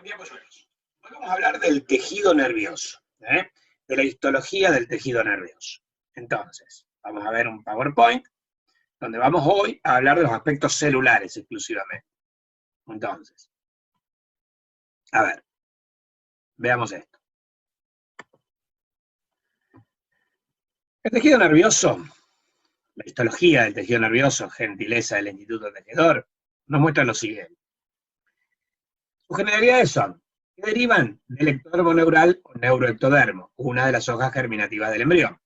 Bien, polluelos. Hoy vamos a hablar del tejido nervioso, de la histología del tejido nervioso. Entonces, vamos a ver un PowerPoint, donde vamos hoy a hablar de los aspectos celulares exclusivamente. Entonces, a ver, veamos esto. El tejido nervioso, la histología del tejido nervioso, gentileza del Instituto Tejedor, nos muestra lo siguiente. Sus generalidades son que derivan del ectodermo neural o neuroectodermo, una de las hojas germinativas del embrión.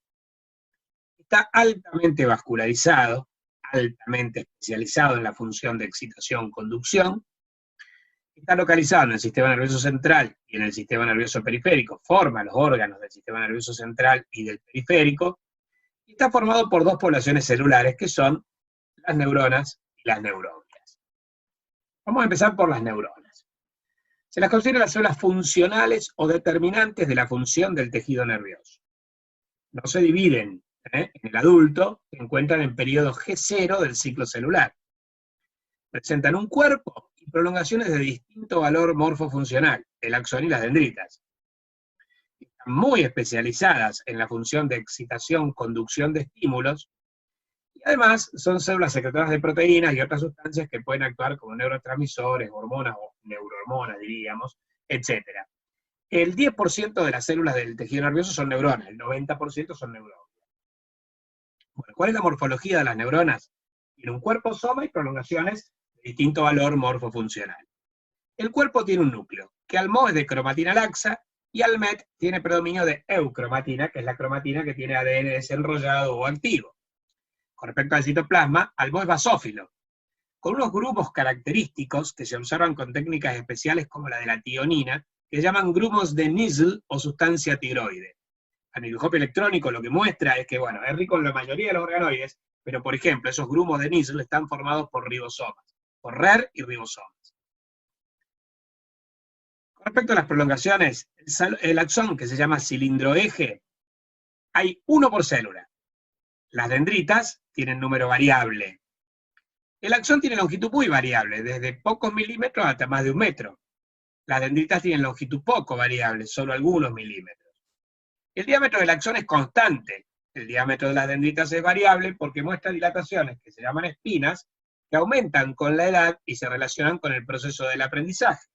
Está altamente vascularizado, altamente especializado en la función de excitación-conducción, está localizado en el sistema nervioso central y en el sistema nervioso periférico, forma los órganos del sistema nervioso central y del periférico, y está formado por dos poblaciones celulares que son las neuronas y las neuroglias. Vamos a empezar por las neuronas. Se las considera las células funcionales o determinantes de la función del tejido nervioso. No se dividen en el adulto, se encuentran en periodo G0 del ciclo celular. Presentan un cuerpo y prolongaciones de distinto valor morfofuncional, el axón y las dendritas. Están muy especializadas en la función de excitación, conducción de estímulos, y además son células secretoras de proteínas y otras sustancias que pueden actuar como neurotransmisores, hormonas o neurohormonas, diríamos, etc. El 10% de las células del tejido nervioso son neuronas, el 90% son neuronas. Bueno, ¿cuál es la morfología de las neuronas? Tiene un cuerpo soma y prolongaciones de distinto valor morfofuncional. El cuerpo tiene un núcleo, que ALMO es de cromatina laxa, y ALMET tiene predominio de eucromatina, que es la cromatina que tiene ADN desenrollado o activo. Con respecto al citoplasma, ALMO es basófilo, con unos grumos característicos que se observan con técnicas especiales como la de la tionina, que se llaman grumos de Nissl o sustancia tiroide. A microscopio electrónico lo que muestra es que, bueno, es rico en la mayoría de los organoides, pero por ejemplo, esos grumos de Nissl están formados por ribosomas, por RER y ribosomas. Con respecto a las prolongaciones, el axón, que se llama cilindroeje, hay uno por célula. Las dendritas tienen número variable. El axón tiene longitud muy variable, desde pocos milímetros hasta más de 1 metro. Las dendritas tienen longitud poco variable, solo algunos milímetros. El diámetro del axón es constante. El diámetro de las dendritas es variable porque muestra dilataciones que se llaman espinas, que aumentan con la edad y se relacionan con el proceso del aprendizaje.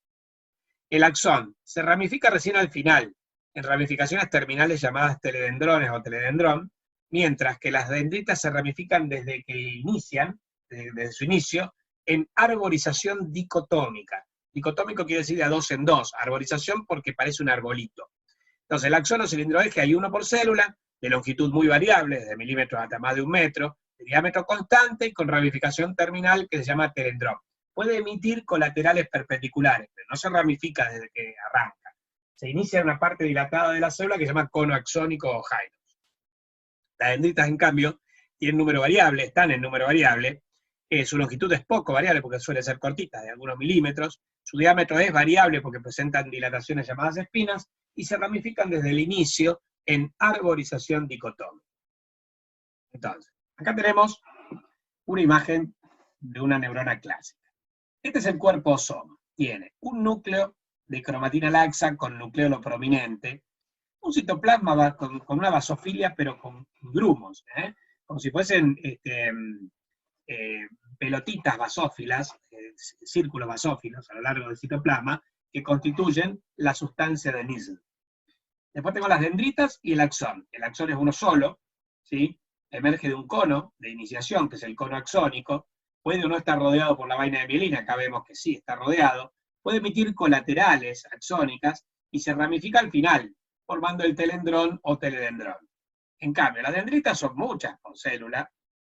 El axón se ramifica recién al final, en ramificaciones terminales llamadas teledendrones o teledendrón, mientras que las dendritas se ramifican desde que inician, desde su inicio, en arborización dicotómica. Dicotómico quiere decir de a 2 en 2, arborización porque parece un arbolito. Entonces, el axón o cilindroeje hay uno por célula, de longitud muy variable, desde milímetros hasta más de 1 metro, de diámetro constante y con ramificación terminal que se llama telendrón. Puede emitir colaterales perpendiculares, pero no se ramifica desde que arranca. Se inicia en una parte dilatada de la célula que se llama cono axónico o gainos. Las dendritas, en cambio, tienen número variable, están en número variable. Su longitud es poco variable porque suele ser cortita, de algunos milímetros. Su diámetro es variable porque presentan dilataciones llamadas espinas, y se ramifican desde el inicio en arborización dicotómica. Entonces, acá tenemos una imagen de una neurona clásica. Este es el cuerpo soma. Tiene un núcleo de cromatina laxa con nucleolo prominente, un citoplasma con una basofilia, pero con grumos, como si fuesen pelotitas basófilas, círculos basófilos a lo largo del citoplasma, que constituyen la sustancia de Nissl. Después tengo las dendritas y el axón. El axón es uno solo, ¿sí? Emerge de un cono de iniciación, que es el cono axónico. Puede o no estar rodeado por la vaina de mielina, acá vemos que sí, está rodeado. Puede emitir colaterales axónicas y se ramifica al final, formando el telendrón o teledendrón. En cambio, las dendritas son muchas por célula,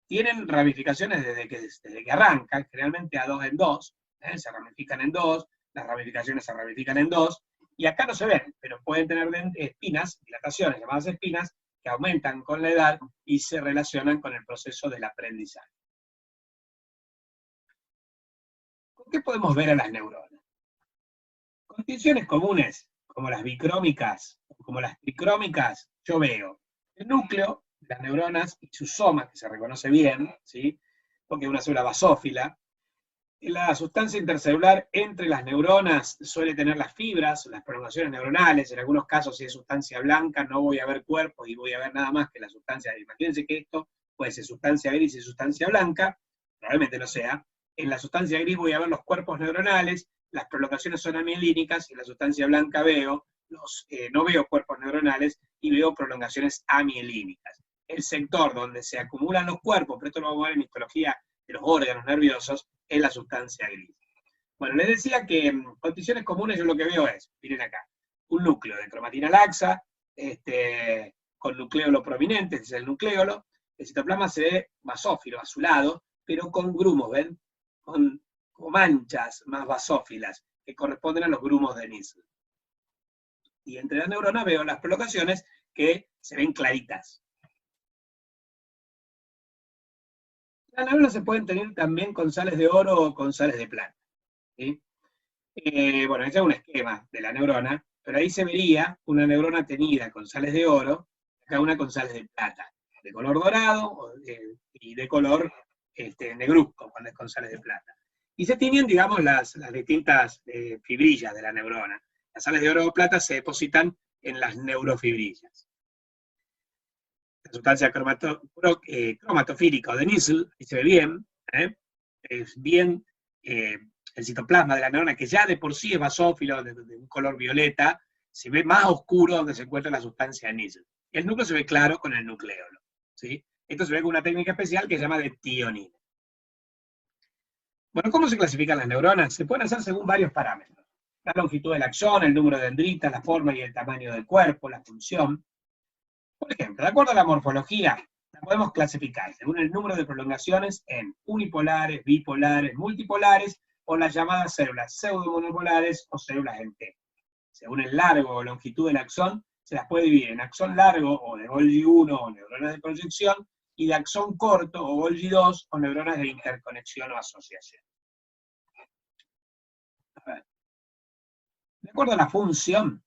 tienen ramificaciones desde que arrancan, generalmente a 2 en 2, se ramifican en 2, las ramificaciones se ramifican en 2, y acá no se ven, pero pueden tener espinas, dilataciones llamadas espinas, que aumentan con la edad y se relacionan con el proceso del aprendizaje. ¿Con qué podemos ver a las neuronas? Condiciones comunes, como las bicrómicas, o como las tricrómicas, yo veo el núcleo, las neuronas y sus somas, que se reconoce bien, ¿sí? Porque es una célula basófila. La sustancia intercelular entre las neuronas suele tener las fibras, las prolongaciones neuronales. En algunos casos, si es sustancia blanca, no voy a ver cuerpos y voy a ver nada más que la sustancia. Imagínense que esto puede ser sustancia gris y sustancia blanca, probablemente no sea. En la sustancia gris voy a ver los cuerpos neuronales, las prolongaciones son amielínicas, y en la sustancia blanca no veo cuerpos neuronales y veo prolongaciones amielínicas. El sector donde se acumulan los cuerpos, pero esto lo vamos a ver en histología de los órganos nerviosos, es la sustancia gris. Bueno, les decía que en condiciones comunes yo lo que veo es, miren acá, un núcleo de cromatina laxa, con nucleolo prominente, este es el nucleolo. El citoplasma se ve basófilo, azulado, pero con grumos, ¿ven? Con manchas más basófilas, que corresponden a los grumos de Nissl. Y entre las neuronas veo las prolongaciones que se ven claritas. Las neuronas se pueden tener también con sales de oro o con sales de plata, ¿sí? Bueno, ese es un esquema de la neurona, pero ahí se vería una neurona tenida con sales de oro, acá una con sales de plata, de color dorado y de color negruzco, cuando es con sales de plata. Y se tiñen, digamos, las distintas fibrillas de la neurona. Las sales de oro o plata se depositan en las neurofibrillas. La sustancia cromatofílica o de Nissl, ahí se ve bien, es bien el citoplasma de la neurona, que ya de por sí es basófilo, de un color violeta, se ve más oscuro donde se encuentra la sustancia de Nissl. El núcleo se ve claro con el nucleolo, ¿sí? Esto se ve con una técnica especial que se llama de tionina. Bueno, ¿cómo se clasifican las neuronas? Se pueden hacer según varios parámetros. La longitud del axón, el número de dendritas, la forma y el tamaño del cuerpo, la función. Por ejemplo, de acuerdo a la morfología, la podemos clasificar según el número de prolongaciones en unipolares, bipolares, multipolares, o las llamadas células pseudomonopolares o células en T. Según el largo o longitud del axón, se las puede dividir en axón largo o de Golgi 1 o neuronas de proyección, y de axón corto o Golgi 2 o neuronas de interconexión o asociación. A ver. De acuerdo a la función,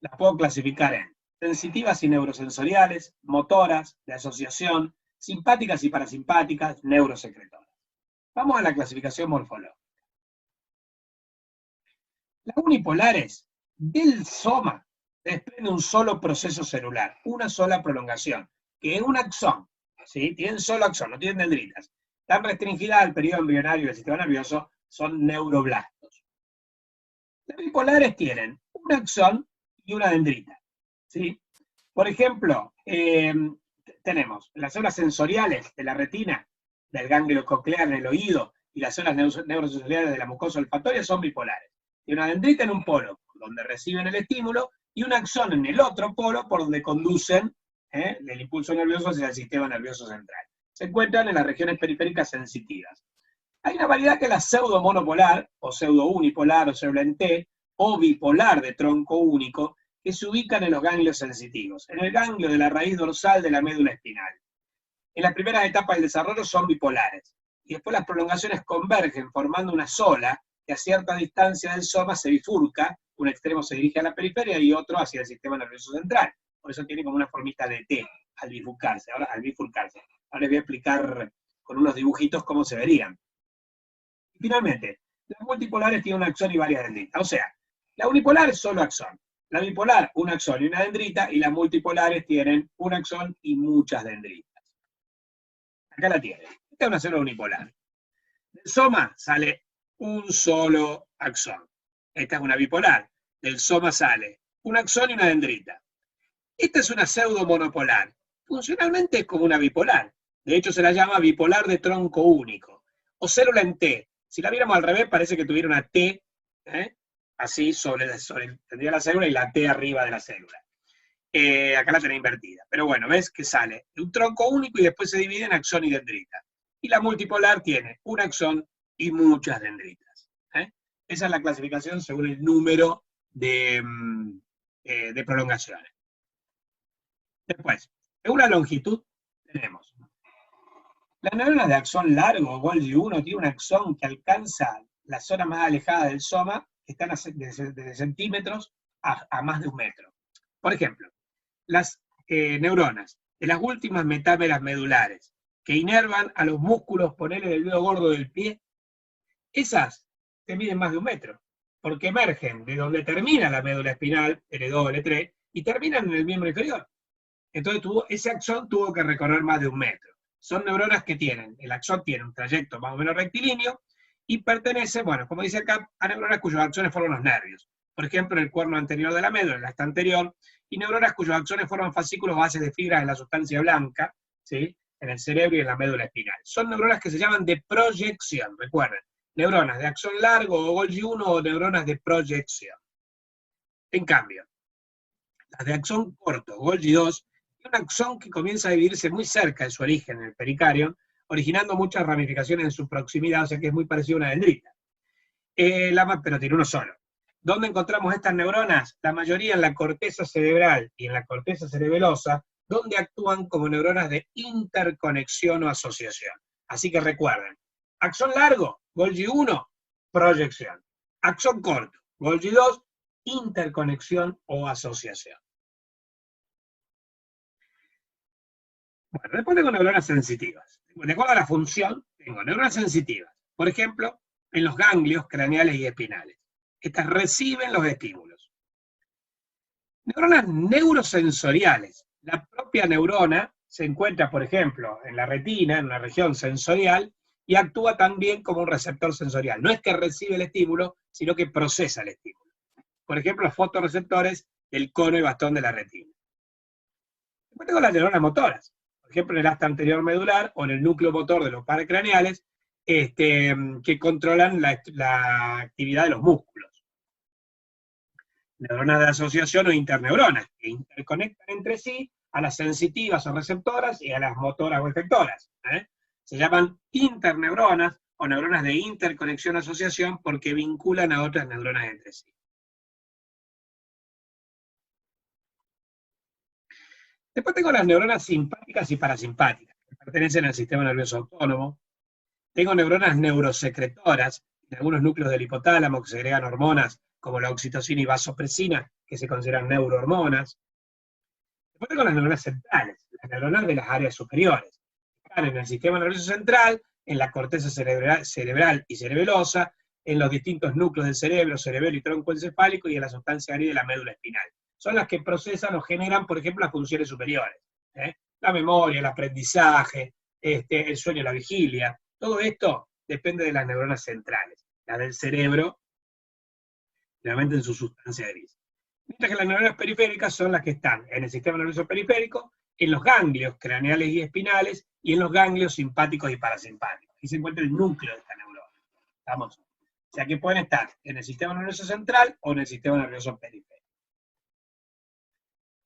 las puedo clasificar en sensitivas y neurosensoriales, motoras, de asociación, simpáticas y parasimpáticas, neurosecretoras. Vamos a la clasificación morfológica. Las unipolares del soma desprenden un solo proceso celular, una sola prolongación, que es un axón, ¿sí? Tienen solo axón, no tienen dendritas. Están restringidas al periodo embrionario del sistema nervioso, son neuroblastos. Las bipolares tienen un axón y una dendrita, ¿sí? Por ejemplo, tenemos las células sensoriales de la retina, del ganglio coclear en el oído, y las células neurosensoriales de la mucosa olfatoria son bipolares. Y una dendrita en un polo, donde reciben el estímulo, y un axón en el otro polo, por donde conducen el impulso nervioso hacia el sistema nervioso central. Se encuentran en las regiones periféricas sensitivas. Hay una variedad que es la pseudomonopolar, o pseudounipolar, o célula en T, o bipolar de tronco único, que se ubican en los ganglios sensitivos, en el ganglio de la raíz dorsal de la médula espinal. En las primeras etapas del desarrollo son bipolares, y después las prolongaciones convergen formando una sola, que a cierta distancia del soma se bifurca, un extremo se dirige a la periferia y otro hacia el sistema nervioso central. Por eso tiene como una formita de T al bifurcarse. Ahora les voy a explicar con unos dibujitos cómo se verían. Y finalmente, las multipolares tienen un axón y varias dendritas. O sea, la unipolar es solo axón. La bipolar, un axón y una dendrita, y las multipolares tienen un axón y muchas dendritas. Acá la tienen. Esta es una célula unipolar. Del soma sale un solo axón. Esta es una bipolar. Del soma sale un axón y una dendrita. Esta es una pseudomonopolar. Funcionalmente es como una bipolar. De hecho, se la llama bipolar de tronco único. O célula en T. Si la viéramos al revés, parece que tuviera una T, así tendría la célula y la T arriba de la célula. Acá la tenés invertida. Pero bueno, ves que sale de un tronco único y después se divide en axón y dendrita. Y la multipolar tiene un axón y muchas dendritas. Esa es la clasificación según el número de prolongaciones. Después, según la longitud, tenemos la neurona de axón largo, Golgi 1, tiene un axón que alcanza la zona más alejada del soma, que están de centímetros a más de 1 metro. Por ejemplo, las neuronas de las últimas metámeras medulares, que inervan a los músculos, ponele del dedo gordo del pie, esas te miden más de 1 metro, porque emergen de donde termina la médula espinal, L2, L3, y terminan en el miembro inferior. Entonces ese axón tuvo que recorrer más de 1 metro. Son neuronas que el axón tiene un trayecto más o menos rectilíneo, y pertenece, bueno, como dice acá, a neuronas cuyos axones forman los nervios. Por ejemplo, en el cuerno anterior de la médula, en la esta anterior, y neuronas cuyos axones forman fascículos bases de fibras en la sustancia blanca, ¿sí?, en el cerebro y en la médula espinal. Son neuronas que se llaman de proyección, recuerden, neuronas de axón largo o Golgi 1 o neuronas de proyección. En cambio, las de axón corto, Golgi 2, es un axón que comienza a dividirse muy cerca de su origen, en el pericardio, originando muchas ramificaciones en su proximidad, o sea que es muy parecido a una dendrita. Pero tiene uno solo. ¿Dónde encontramos estas neuronas? La mayoría en la corteza cerebral y en la corteza cerebelosa, donde actúan como neuronas de interconexión o asociación. Así que recuerden, axón largo, Golgi 1, proyección. Axón corto, Golgi 2, interconexión o asociación. Bueno, después tengo neuronas sensitivas. De acuerdo a la función, tengo neuronas sensitivas. Por ejemplo, en los ganglios craneales y espinales. Estas reciben los estímulos. Neuronas neurosensoriales. La propia neurona se encuentra, por ejemplo, en la retina, en una región sensorial, y actúa también como un receptor sensorial. No es que recibe el estímulo, sino que procesa el estímulo. Por ejemplo, los fotorreceptores del cono y bastón de la retina. Después tengo las neuronas motoras. Por ejemplo, en el asta anterior medular o en el núcleo motor de los pares craneales, que controlan la actividad de los músculos. Neuronas de asociación o interneuronas, que interconectan entre sí a las sensitivas o receptoras y a las motoras o efectoras. Se llaman interneuronas o neuronas de interconexión o asociación porque vinculan a otras neuronas entre sí. Después tengo las neuronas simpáticas y parasimpáticas, que pertenecen al sistema nervioso autónomo. Tengo neuronas neurosecretoras, en algunos núcleos del hipotálamo que segregan hormonas como la oxitocina y vasopresina, que se consideran neurohormonas. Después tengo las neuronas centrales, las neuronas de las áreas superiores. Están en el sistema nervioso central, en la corteza cerebral y cerebelosa, en los distintos núcleos del cerebro, cerebelo y tronco encefálico, y en la sustancia gris de la médula espinal. Son las que procesan o generan, por ejemplo, las funciones superiores. La memoria, el aprendizaje, el sueño, la vigilia. Todo esto depende de las neuronas centrales. Las del cerebro, realmente en su sustancia gris. Mientras que las neuronas periféricas son las que están en el sistema nervioso periférico, en los ganglios craneales y espinales, y en los ganglios simpáticos y parasimpáticos. Aquí se encuentra el núcleo de esta neurona. ¿Estamos? O sea que pueden estar en el sistema nervioso central o en el sistema nervioso periférico.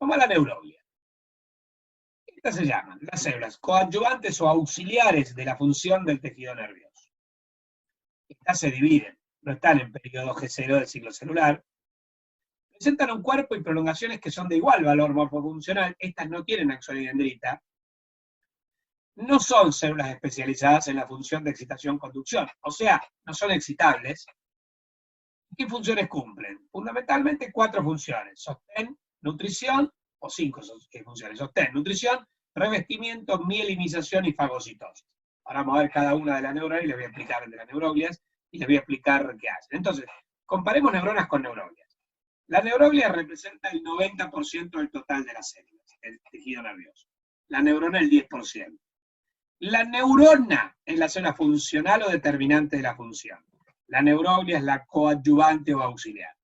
Vamos a la neuroglia. Estas se llaman las células coadyuvantes o auxiliares de la función del tejido nervioso. Estas se dividen, no están en periodo G0 del ciclo celular. Presentan un cuerpo y prolongaciones que son de igual valor morfofuncional. Estas no tienen axón y dendrita. No son células especializadas en la función de excitación-conducción, o sea, no son excitables. ¿Qué funciones cumplen? Fundamentalmente 4 funciones: sostén, nutrición, o 5 funciones: sostén, nutrición, revestimiento, mielinización y fagocitosis. Ahora vamos a ver cada una de las neuronas y les voy a explicar de las neuroglias y les voy a explicar qué hacen. Entonces, comparemos neuronas con neuroglias. La neuroglia representa el 90% del total de las células, del tejido nervioso. La neurona el 10%. La neurona es la célula funcional o determinante de la función. La neuroglia es la coadyuvante o auxiliar.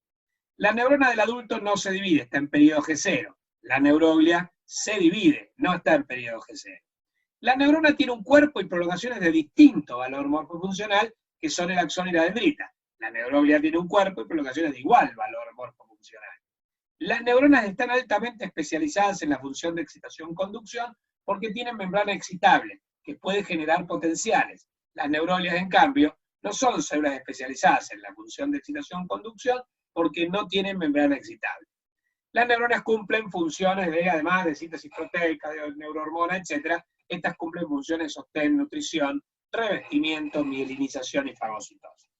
La neurona del adulto no se divide, está en periodo G0. La neuroglia se divide, no está en periodo G0. La neurona tiene un cuerpo y prolongaciones de distinto valor morfofuncional, que son el axón y la dendrita. La neuroglia tiene un cuerpo y prolongaciones de igual valor morfofuncional. Las neuronas están altamente especializadas en la función de excitación-conducción porque tienen membrana excitable, que puede generar potenciales. Las neuroglias, en cambio, no son células especializadas en la función de excitación-conducción porque no tienen membrana excitable. Las neuronas cumplen funciones además de síntesis proteica, de neurohormona, etc. Estas cumplen funciones de sostén, nutrición, revestimiento, mielinización y fagocitosis.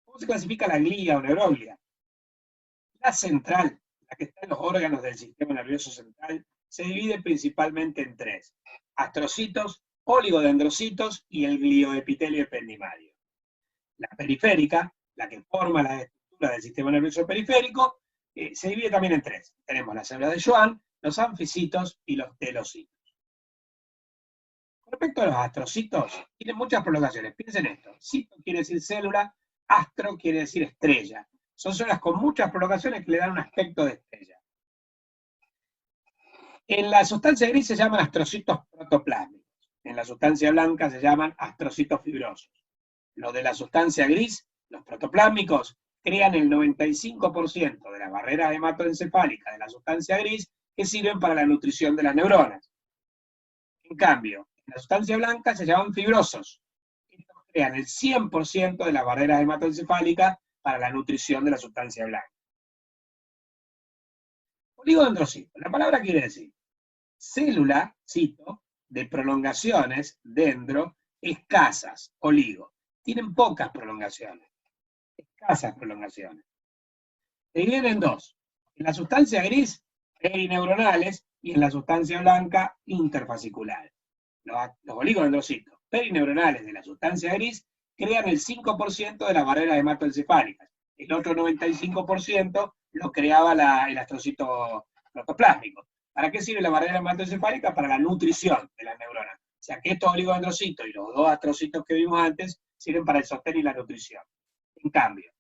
¿Cómo se clasifica la glía o neuroglia? La central, la que está en los órganos del sistema nervioso central, se divide principalmente en 3: astrocitos, oligodendrocitos y el glioepitelio ependimario. La periférica, la que forma la estructura del sistema nervioso periférico, se divide también en tres. Tenemos las células de Schwann, los anficitos y los telocitos. Con respecto a los astrocitos, tienen muchas prolongaciones. Piensen esto. Cito quiere decir célula, astro quiere decir estrella. Son células con muchas prolongaciones que le dan un aspecto de estrella. En la sustancia gris se llaman astrocitos protoplásmicos. En la sustancia blanca se llaman astrocitos fibrosos. Los de la sustancia gris, los protoplásmicos, crean el 95% de las barreras hematoencefálicas de la sustancia gris que sirven para la nutrición de las neuronas. En cambio, en la sustancia blanca se llaman fibrosos. Estos crean el 100% de las barreras hematoencefálicas para la nutrición de la sustancia blanca. Oligodendrocito. La palabra quiere decir célula, cito, de prolongaciones, dendro, escasas, oligo. Tienen pocas prolongaciones, escasas prolongaciones. Se dividen en dos. En la sustancia gris, perineuronales, y en la sustancia blanca, interfasciculares. Los oligodendrocitos perineuronales de la sustancia gris crean el 5% de las barreras hematoencefálicas. El otro 95% lo creaba el astrocito protoplásmico. ¿Para qué sirve la barrera hematoencefálica? Para la nutrición de las neuronas. O sea que estos oligodendrocitos y los dos astrocitos que vimos antes sirven para el sostén y la nutrición. En cambio,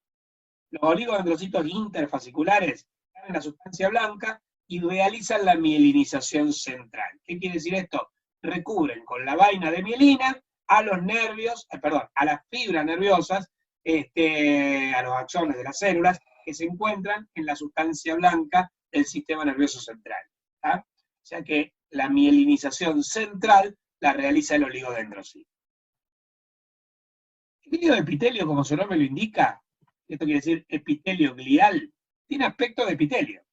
los oligodendrocitos interfasciculares están en la sustancia blanca y realizan la mielinización central. ¿Qué quiere decir esto? Recubren con la vaina de mielina a los nervios, a las fibras nerviosas, a los axones de las células que se encuentran en la sustancia blanca del sistema nervioso central. ¿Ah? O sea que la mielinización central la realiza el oligodendrocito. El líquido de epitelio, como su nombre lo indica, esto quiere decir epitelio glial, tiene aspecto de epitelio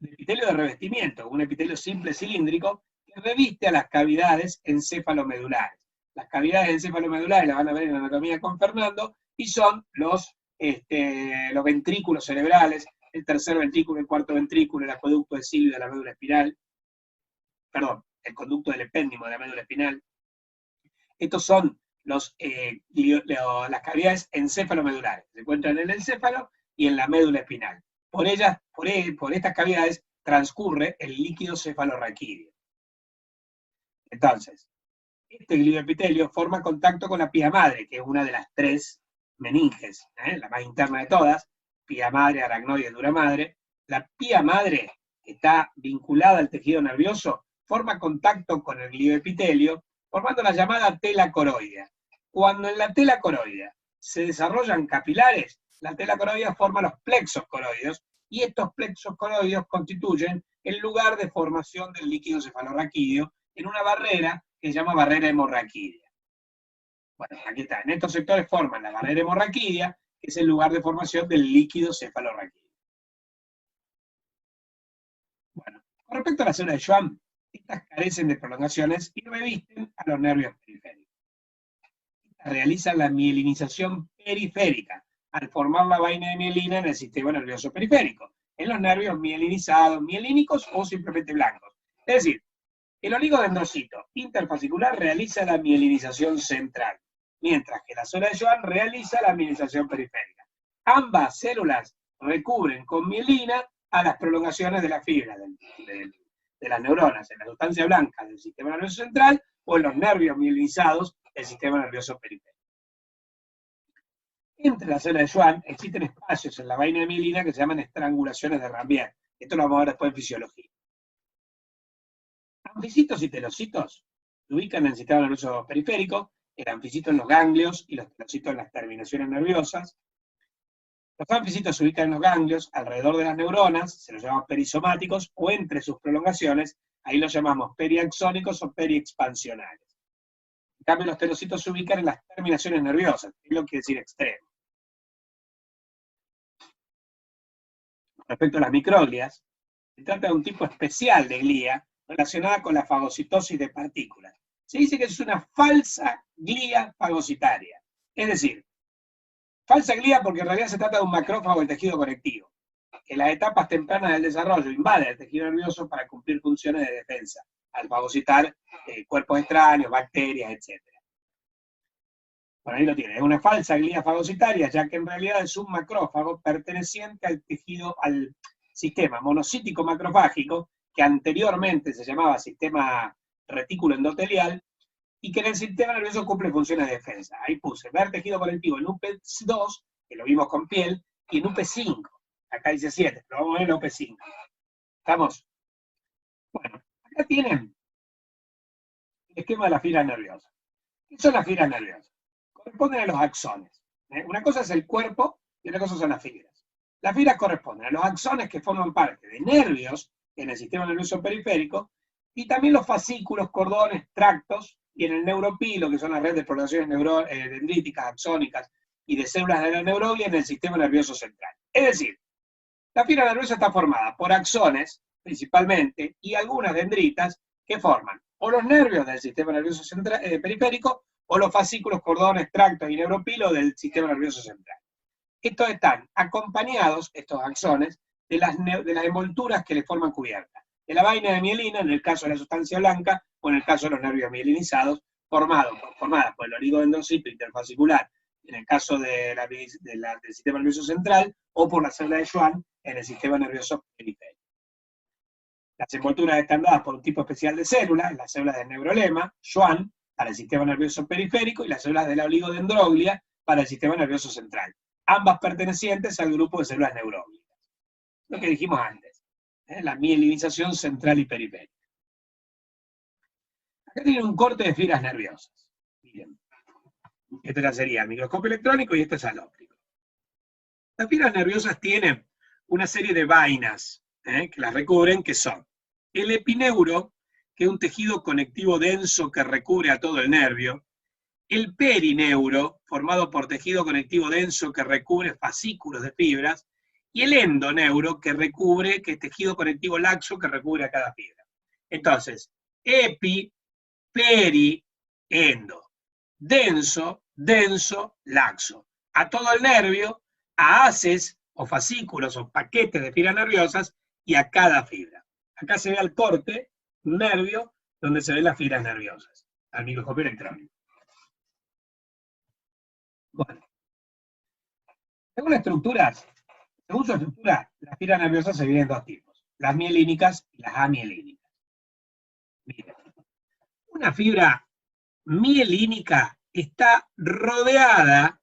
de revestimiento, un epitelio simple cilíndrico que reviste a las cavidades encefalomedulares. Las cavidades encefalomedulares las van a ver en la anatomía con Fernando, y son los ventrículos cerebrales, el tercer ventrículo, el cuarto ventrículo, el acueducto de Silvio de la médula espinal, perdón, el conducto del epéndimo de la médula espinal. Estos son las cavidades encefalomedulares, se encuentran en el encéfalo y en la médula espinal. Por estas cavidades transcurre el líquido cefalorraquídeo. Entonces, este glioepitelio forma contacto con la pía madre, que es una de las tres meninges, la más interna de todas, pía madre, aracnoide, dura madre. La pía madre, que está vinculada al tejido nervioso, forma contacto con el glioepitelio, formando la llamada tela coroidea. Cuando en la tela coroidea se desarrollan capilares, la tela coroidea forma los plexos coroideos, y estos plexos coroideos constituyen el lugar de formación del líquido cefalorraquídeo en una barrera que se llama barrera hemorraquídea. Bueno, aquí está. En estos sectores forman la barrera hemorraquídea, que es el lugar de formación del líquido cefalorraquídeo. Bueno, con respecto a la célula de Schwann, estas carecen de prolongaciones y revisten a los nervios periféricos. Estas realizan la mielinización periférica, al formar la vaina de mielina en el sistema nervioso periférico, en los nervios mielinizados, mielínicos o simplemente blancos. Es decir, el oligodendrocito interfascicular realiza la mielinización central, mientras que la célula de Schwann realiza la mielinización periférica. Ambas células recubren con mielina a las prolongaciones de la fibra de las neuronas en la sustancia blanca del sistema nervioso central o en los nervios mielinizados del sistema nervioso periférico. Entre las células de Schwann existen espacios en la vaina de mielina que se llaman estrangulaciones de Rambier. Esto lo vamos a ver después en fisiología. Anficitos y telocitos se ubican en el sistema nervioso periférico, el anficito en los ganglios y los telocitos en las terminaciones nerviosas. Los anficitos se ubican en los ganglios, alrededor de las neuronas, se los llama perisomáticos, o entre sus prolongaciones, ahí los llamamos periaxónicos o periexpansionales. En cambio, los telocitos se ubican en las terminaciones nerviosas, que quiere decir extremo. Respecto a las microglias, se trata de un tipo especial de glía relacionada con la fagocitosis de partículas. Se dice que es una falsa glía fagocitaria. Es decir, falsa glía porque en realidad se trata de un macrófago del tejido conectivo, que en las etapas tempranas del desarrollo invade el tejido nervioso para cumplir funciones de defensa, al fagocitar cuerpos extraños, bacterias, etc. Bueno, ahí lo tiene. Es una falsa glía fagocitaria, ya que en realidad es un macrófago perteneciente al tejido, al sistema monocítico macrofágico, que anteriormente se llamaba sistema retículo endotelial, y que en el sistema nervioso cumple funciones de defensa. Ahí puse ver tejido conectivo en UP2, que lo vimos con piel, y en UP5. Acá dice 7, pero vamos a ver en UP5. ¿Estamos? Bueno, acá tienen el esquema de las fibras nerviosas. ¿Qué son las fibras nerviosas? Corresponden a los axones. Una cosa es el cuerpo y otra cosa son las fibras. Las fibras corresponden a los axones que forman parte de nervios en el sistema nervioso periférico y también los fascículos, cordones, tractos y en el neuropilo, que son las redes de exploraciones dendríticas, axónicas y de células de la neuroglia en el sistema nervioso central. Es decir, la fibra nerviosa está formada por axones, principalmente, y algunas dendritas que forman o los nervios del sistema nervioso central, periférico o los fascículos, cordones, tractos y neuropilo del sistema nervioso central. Estos están acompañados, estos axones, de las envolturas que le forman cubierta, de la vaina de mielina, en el caso de la sustancia blanca, o en el caso de los nervios mielinizados, formadas por el oligodendrocito interfascicular, en el caso del sistema nervioso central, o por la célula de Schwann, en el sistema nervioso periférico. Las envolturas están dadas por un tipo especial de células, las células del neurolema, Schwann, para el sistema nervioso periférico, y las células de la oligodendroglia para el sistema nervioso central, ambas pertenecientes al grupo de células neuroglicas. Lo que dijimos antes, la mielinización central y periférica. Acá tienen un corte de fibras nerviosas. Miren, este ya sería el microscopio electrónico y este es el óptico. Las fibras nerviosas tienen una serie de vainas que las recubren, que son el epineuro, que es un tejido conectivo denso que recubre a todo el nervio, el perineuro, formado por tejido conectivo denso que recubre fascículos de fibras, y el endoneuro, que es tejido conectivo laxo que recubre a cada fibra. Entonces, epi, peri, endo. Denso, denso, laxo. A todo el nervio, a haces o fascículos o paquetes de fibras nerviosas y a cada fibra. Acá se ve al corte, un nervio, donde se ven las fibras nerviosas, al microscopio electrónico. Bueno, según su estructura, las fibras nerviosas se dividen en dos tipos, las mielínicas y las amielínicas. Miren, una fibra mielínica está rodeada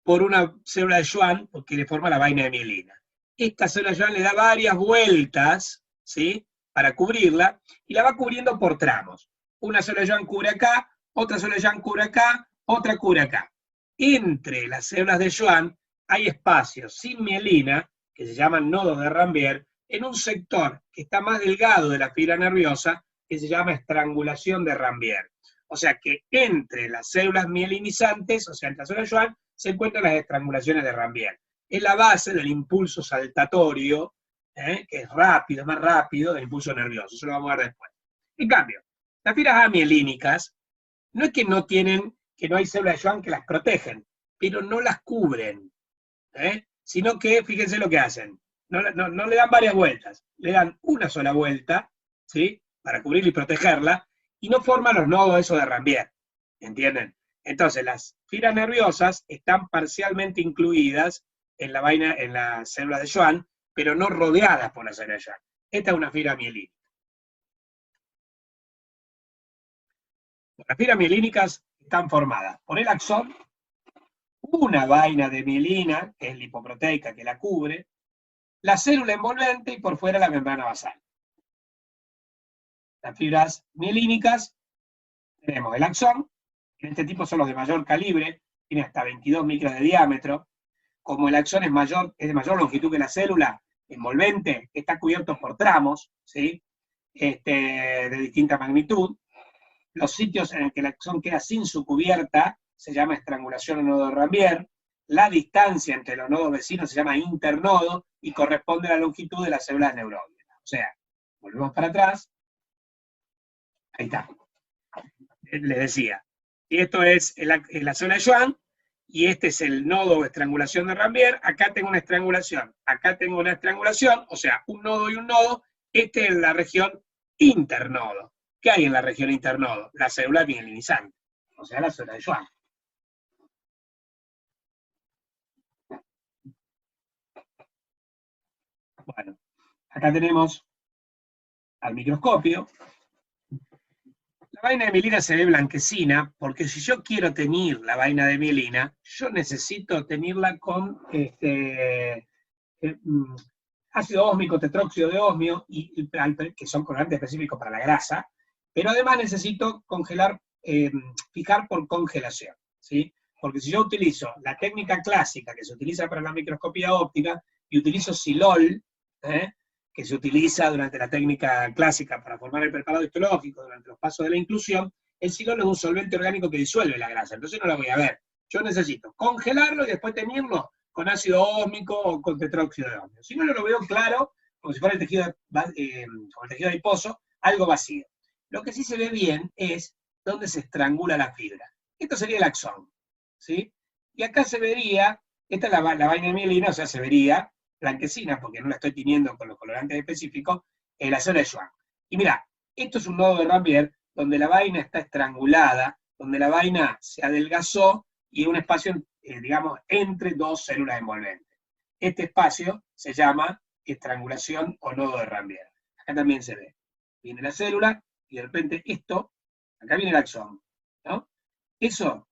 por una célula de Schwann, que le forma la vaina de mielina. Esta célula de Schwann le da varias vueltas, ¿sí?, para cubrirla, y la va cubriendo por tramos. Una célula de Schwann cubre acá, otra célula de Schwann cubre acá, otra cubre acá. Entre las células de Schwann hay espacios sin mielina, que se llaman nodos de Rambier, en un sector que está más delgado de la fibra nerviosa, que se llama estrangulación de Rambier. O sea que entre las células mielinizantes, o sea, entre las células de Schwann, se encuentran las estrangulaciones de Rambier. Es la base del impulso saltatorio, que es rápido, más rápido del impulso nervioso. Eso lo vamos a ver después. En cambio, las fibras amielínicas no es que no hay células de Schwann que las protegen, pero no las cubren, sino que, fíjense lo que hacen, no le dan varias vueltas, le dan una sola vuelta, ¿sí?, para cubrirla y protegerla, y no forman los nodos esos de Rambier, ¿entienden? Entonces, las fibras nerviosas están parcialmente incluidas en la célula de Schwann, pero no rodeadas por la célula de Schwann. Esta es una fibra mielínica. Las fibras mielínicas están formadas por el axón, una vaina de mielina, que es lipoproteica, que la cubre, la célula envolvente y por fuera la membrana basal. Las fibras mielínicas, tenemos el axón, en este tipo son los de mayor calibre, tiene hasta 22 micras de diámetro. Como el axón es de mayor longitud que la célula envolvente, está cubierto por tramos, ¿sí?, de distinta magnitud. Los sitios en el que el axón queda sin su cubierta se llama estrangulación o nodo de Rambier. La distancia entre los nodos vecinos se llama internodo y corresponde a la longitud de las células neuroglia. O sea, volvemos para atrás. Ahí está. Les decía, esto es la célula de Schwann, y este es el nodo o estrangulación de Rambier. Acá tengo una estrangulación, acá tengo una estrangulación, o sea, un nodo y un nodo. Este es la región internodo. ¿Qué hay en la región internodo? La célula mielinizante, o sea, la célula de Schwann. Bueno, acá tenemos al microscopio. La vaina de mielina se ve blanquecina, porque si yo quiero teñir la vaina de mielina, yo necesito teñirla con ácido ósmico, tetróxido de osmio, que son colorantes específicos para la grasa, pero además necesito congelar, fijar por congelación, ¿sí? Porque si yo utilizo la técnica clásica que se utiliza para la microscopía óptica, y utilizo silol, que se utiliza durante la técnica clásica para formar el preparado histológico, durante los pasos de la inclusión, el silol es un solvente orgánico que disuelve la grasa, entonces no la voy a ver. Yo necesito congelarlo y después teñirlo con ácido ósmico o con tetróxido de osmio. Si no, lo veo claro, como si fuera el tejido, como el tejido adiposo, algo vacío. Lo que sí se ve bien es donde se estrangula la fibra. Esto sería el axón, ¿sí? Y acá se vería, esta es la vaina de mielina, o sea, se vería blanquecina, porque no la estoy tiñendo con los colorantes específicos, en la célula de Schwann. Y mira, esto es un nodo de Rambier donde la vaina está estrangulada, donde la vaina se adelgazó y en un espacio, digamos, entre dos células envolventes. Este espacio se llama estrangulación o nodo de Rambier. Acá también se ve. Viene la célula y de repente esto, acá viene el axón, ¿no? Eso,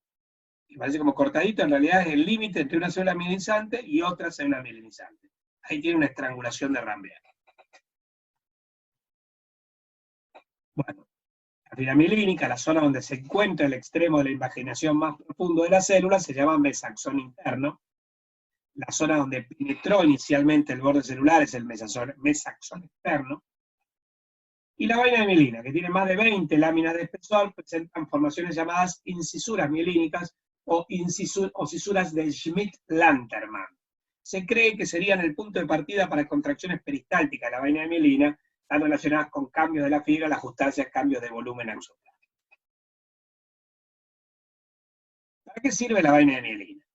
que parece como cortadito, en realidad es el límite entre una célula mielinizante y otra célula mielinizante. Ahí tiene una estrangulación de Rambier. Bueno, la fibra mielínica, la zona donde se encuentra el extremo de la invaginación más profundo de la célula, se llama mesaxón interno. La zona donde penetró inicialmente el borde celular es el mesaxón externo. Y la vaina de mielina, que tiene más de 20 láminas de espesor, presentan formaciones llamadas incisuras mielínicas o cisuras de Schmidt-Lantermann. Se cree que serían el punto de partida para contracciones peristálticas de la vaina de mielina, están relacionadas con cambios de la fibra al ajustarse a cambios de volumen axonal. ¿Para qué sirve la vaina de mielina?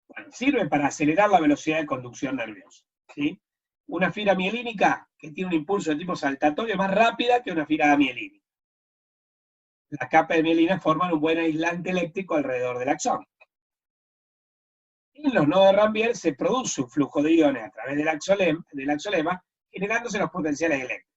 Bueno, sirve para acelerar la velocidad de conducción nerviosa, ¿sí? Una fibra mielínica que tiene un impulso de tipo saltatorio es más rápida que una fibra mielínica. Las capas de mielina forman un buen aislante eléctrico alrededor del axón. En los nodos de Rambier se produce un flujo de iones a través del axolema, generándose los potenciales eléctricos.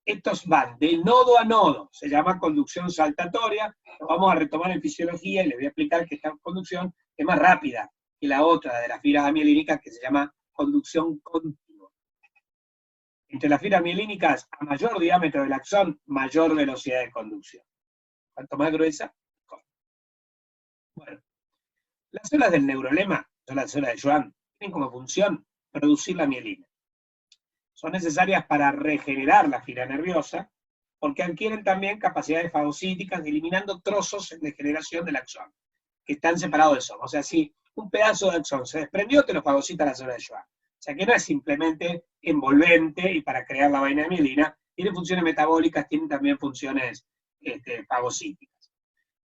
Estos van de nodo a nodo, se llama conducción saltatoria, lo vamos a retomar en fisiología y les voy a explicar que esta conducción es más rápida que la otra de las fibras mielínicas que se llama conducción continua. Entre las fibras mielínicas, a mayor diámetro del axón, mayor velocidad de conducción. Cuanto más gruesa, mejor. Bueno, las células del neurolema, son las células de Schwann, tienen como función producir la mielina. Son necesarias para regenerar la fibra nerviosa, porque adquieren también capacidades fagocíticas, eliminando trozos en degeneración del axón, que están separados del soma. O sea, si un pedazo de axón se desprendió, te lo fagocita la célula de Schwann. O sea, que no es simplemente envolvente y para crear la vaina de mielina, tiene funciones metabólicas, tienen también funciones fagocíticas.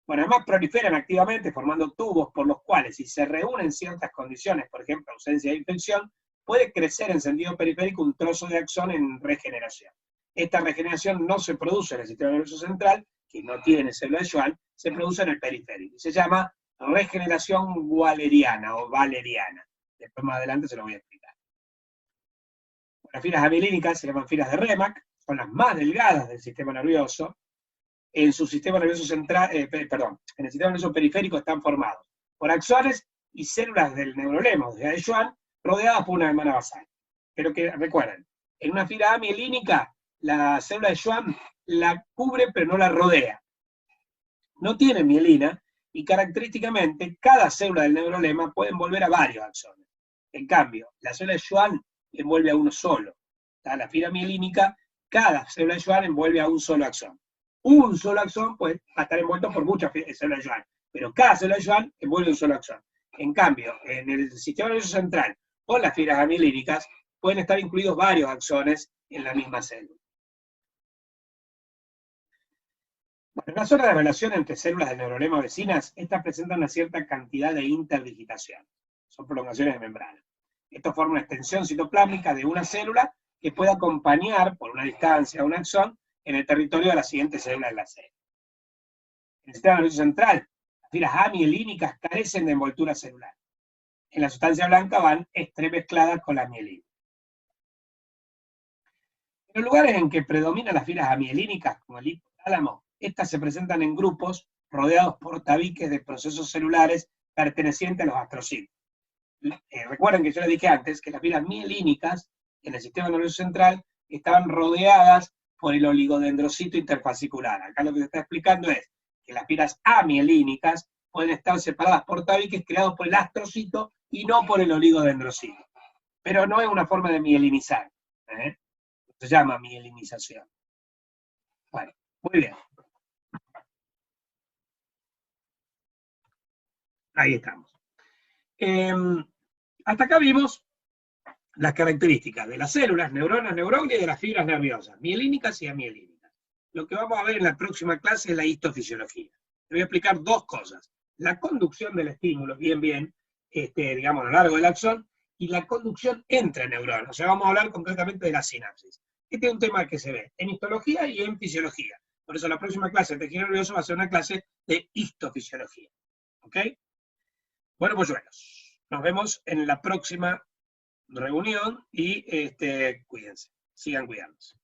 Bueno, además proliferan activamente formando tubos por los cuales, si se reúnen ciertas condiciones, por ejemplo, ausencia de infección, puede crecer en sentido periférico un trozo de axón en regeneración. Esta regeneración no se produce en el sistema nervioso central, que no tiene célula de Schwann, se produce en el periférico. Y se llama regeneración waleriana o valeriana. Después más adelante se lo voy a explicar. Las fibras amielínicas se llaman fibras de Remack, son las más delgadas del sistema nervioso. En su sistema nervioso central, en el sistema nervioso periférico están formados por axones y células del neurolema, o sea, de Schwann, rodeadas por una membrana basal. Pero que recuerden, en una fibra amielínica, la célula de Schwann la cubre pero no la rodea. No tiene mielina y característicamente cada célula del neurolema puede envolver a varios axones. En cambio, la célula de Schwann envuelve a uno solo. La fibra mielínica, cada célula de Schwann envuelve a un solo axón. Un solo axón puede estar envuelto por muchas células de Schwann, pero cada célula de Schwann envuelve un solo axón. En cambio, en el sistema nervioso central, con las fibras amielínicas, pueden estar incluidos varios axones en la misma célula. Bueno, en la zona de relación entre células del neurolema vecinas, estas presentan una cierta cantidad de interdigitación. Son prolongaciones de membrana. Esto forma una extensión citoplásmica de una célula que puede acompañar por una distancia a un axón en el territorio de la siguiente célula de la célula. En el sistema nervioso central, las fibras amielínicas carecen de envoltura celular. En la sustancia blanca van entremezcladas con la mielina. En los lugares en que predominan las fibras amielínicas, como el hipotálamo, estas se presentan en grupos rodeados por tabiques de procesos celulares pertenecientes a los astrocitos. Recuerden que yo les dije antes que las fibras mielínicas en el sistema nervioso central estaban rodeadas por el oligodendrocito interfascicular. Acá lo que se está explicando es que las fibras amielínicas pueden estar separadas por tabiques creados por el astrocito y no por el oligodendrocito. Pero no es una forma de mielinizar. Se llama mielinización. Bueno, muy bien. Ahí estamos. Hasta acá vimos las características de las células, neuronas, neuronias y de las fibras nerviosas, mielínicas y amielínicas. Lo que vamos a ver en la próxima clase es la histofisiología. Te voy a explicar dos cosas. La conducción del estímulo, bien, digamos, a lo largo del axón, y la conducción entre neuronas. O sea, vamos a hablar concretamente de la sinapsis. Este es un tema que se ve en histología y en fisiología. Por eso la próxima clase de tejido nervioso va a ser una clase de histofisiología. ¿Ok? Bueno, polluelos. Nos vemos en la próxima reunión y cuídense. Sigan cuidándose.